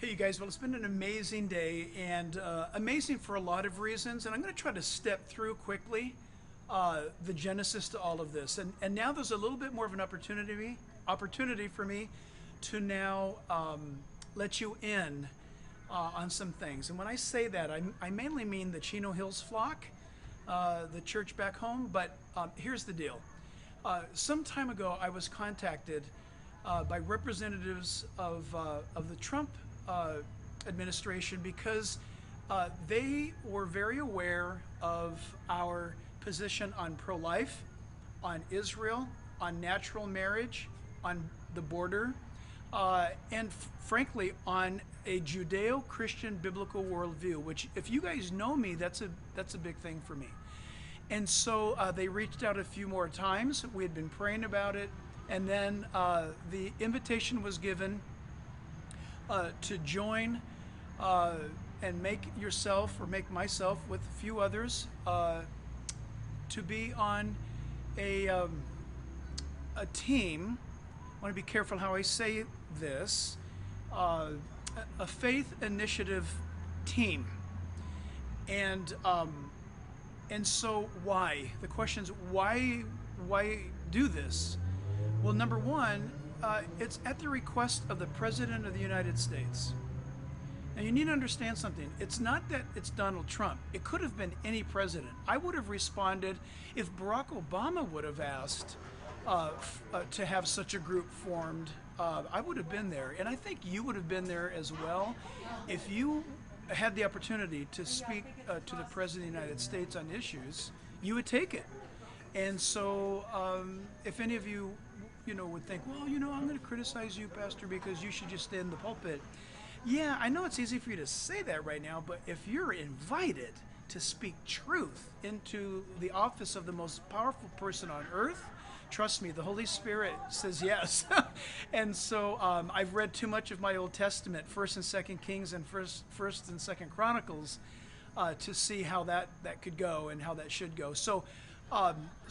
Hey, you guys. Well, it's been an amazing day and amazing for a lot of reasons. And I'm going to try to step through quickly the genesis to all of this. And now there's a little bit more of an opportunity for me to now let you in on some things. And when I say that, I mainly mean the Chino Hills flock, the church back home. But here's the deal. Some time ago, I was contacted by representatives of the Trump administration because they were very aware of our position on pro-life, on Israel, on natural marriage, on the border, and frankly on a Judeo-Christian biblical worldview. Which, if you guys know me, that's a big thing for me. And so they reached out a few more times. We had been praying about it, and then the invitation was given to join and make yourself or make myself with a few others to be on a team. I want to be careful how I say this. A faith initiative team, and so why? The question is why do this? Well, number one, it's at the request of the President of the United States. Now, you need to understand something. It's not that it's Donald Trump. It could have been any president. I would have responded if Barack Obama would have asked to have such a group formed. I would have been there, and I think you would have been there as well if you had the opportunity to speak to the President of the United States on issues. You would take it. And so if any of you would think, well, I'm going to criticize you, Pastor, because you should just stay in the pulpit. Yeah, I know it's easy for you to say that right now, but if you're invited to speak truth into the office of the most powerful person on earth, trust me, the Holy Spirit says yes. And so I've read too much of my Old Testament, 1st and 2nd Kings and 1st and 2nd Chronicles, to see how that could go and how that should go. So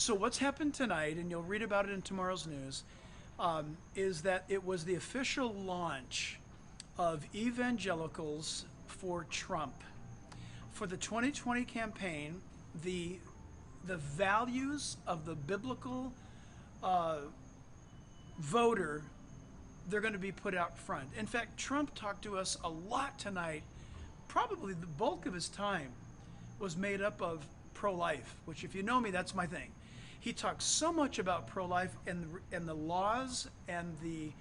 what's happened tonight, and you'll read about it in tomorrow's news, is that it was the official launch of Evangelicals for Trump. For the 2020 campaign, the values of the biblical voter, they're going to be put out front. In fact, Trump talked to us a lot tonight. Probably the bulk of his time was made up of pro-life, which, if you know me, that's my thing. He talks so much about pro-life and the laws and the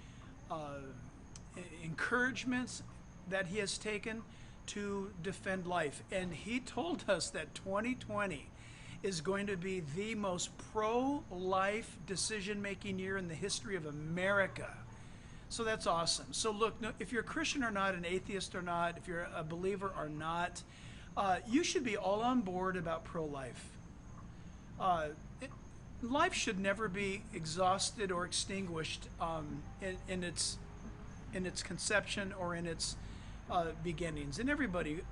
encouragements that he has taken to defend life. And he told us that 2020 is going to be the most pro-life decision-making year in the history of America. So that's awesome. So look, if you're a Christian or not, an atheist or not, if you're a believer or not, you should be all on board about pro-life. Life should never be exhausted or extinguished in its conception or in its beginnings, and everybody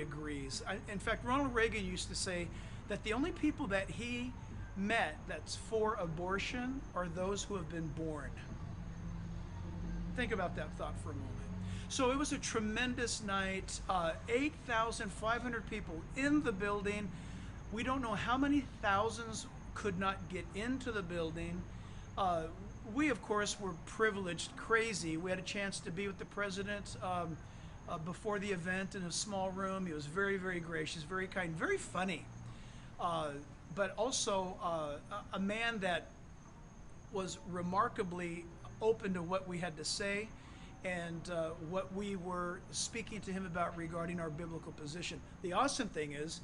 agrees. In fact, Ronald Reagan used to say that the only people that he met that's for abortion are those who have been born. Think about that thought for a moment. So it was a tremendous night. 8,500 people in the building. We don't know how many thousands could not get into the building. We, of course, were privileged, crazy. We had a chance to be with the president before the event in a small room. He was very, very gracious, very kind, very funny, but also a man that was remarkably open to what we had to say and what we were speaking to him about regarding our biblical position. The awesome thing is,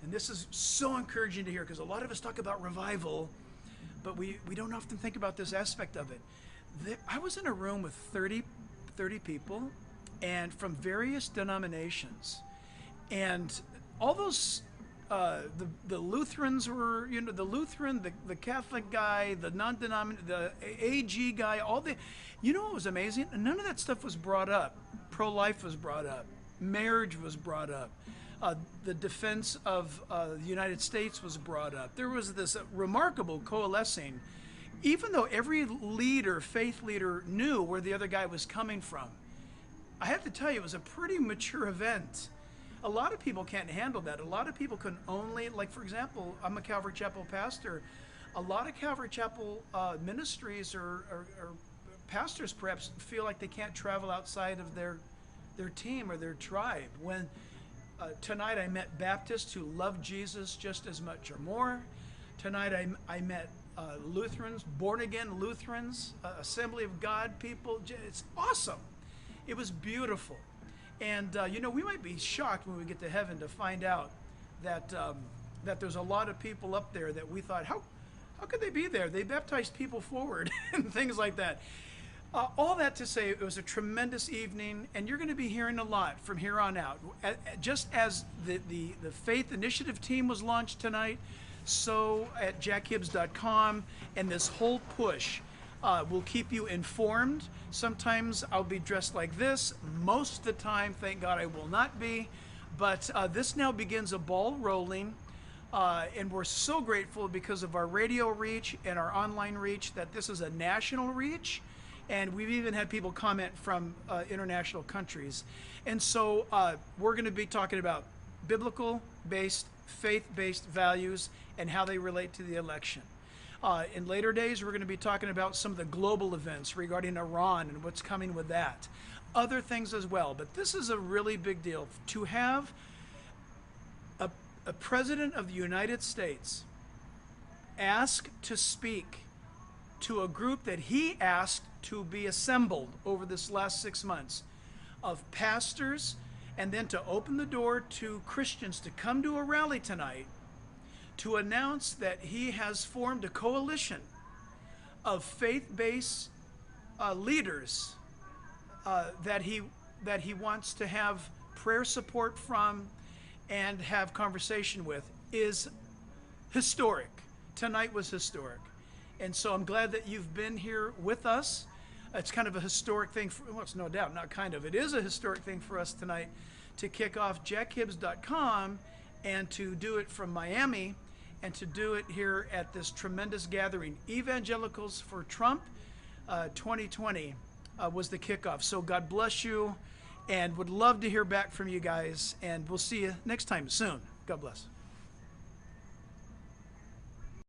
and this is so encouraging to hear, because a lot of us talk about revival, but we don't often think about this aspect of it. I was in a room with 30 people, and from various denominations, and all those the Lutherans were, the Lutheran, the Catholic guy, the non-denominational, the AG guy, what was amazing? None of that stuff was brought up. Pro-life was brought up. Marriage was brought up. The defense of the United States was brought up. There was this remarkable coalescing, even though every leader, faith leader, knew where the other guy was coming from. I have to tell you, it was a pretty mature event. A lot of people can't handle that. A lot of people can only, like, for example, I'm a Calvary Chapel pastor. A lot of Calvary Chapel ministries or pastors perhaps feel like they can't travel outside of their team or their tribe. When tonight I met Baptists who love Jesus just as much or more. Tonight I met Lutherans, born-again Lutherans, Assembly of God people. It's awesome. It was beautiful. And, we might be shocked when we get to heaven to find out that that there's a lot of people up there that we thought, how could they be there? They baptized people forward and things like that. All that to say, it was a tremendous evening, and you're going to be hearing a lot from here on out. Just as the Faith Initiative team was launched tonight, so at jackhibbs.com, and this whole push will keep you informed. Sometimes I'll be dressed like this. Most of the time, thank God, I will not be. But this now begins a ball rolling. And we're so grateful because of our radio reach and our online reach that this is a national reach. And we've even had people comment from international countries. And so we're going to be talking about biblical-based, faith-based values and how they relate to the election. In later days, we're going to be talking about some of the global events regarding Iran and what's coming with that. Other things as well. But this is a really big deal. To have a president of the United States ask to speak to a group that he asked to be assembled over this last 6 months of pastors, and then to open the door to Christians to come to a rally tonight to announce that he has formed a coalition of faith-based leaders that he wants to have prayer support from and have conversation with is historic. Tonight was historic. And so I'm glad that you've been here with us. It's kind of a historic thing, well, it's no doubt, not kind of. It is a historic thing for us tonight to kick off jackhibbs.com and to do it from Miami and to do it here at this tremendous gathering. Evangelicals for Trump 2020 was the kickoff. So God bless you, and would love to hear back from you guys. And we'll see you next time soon. God bless.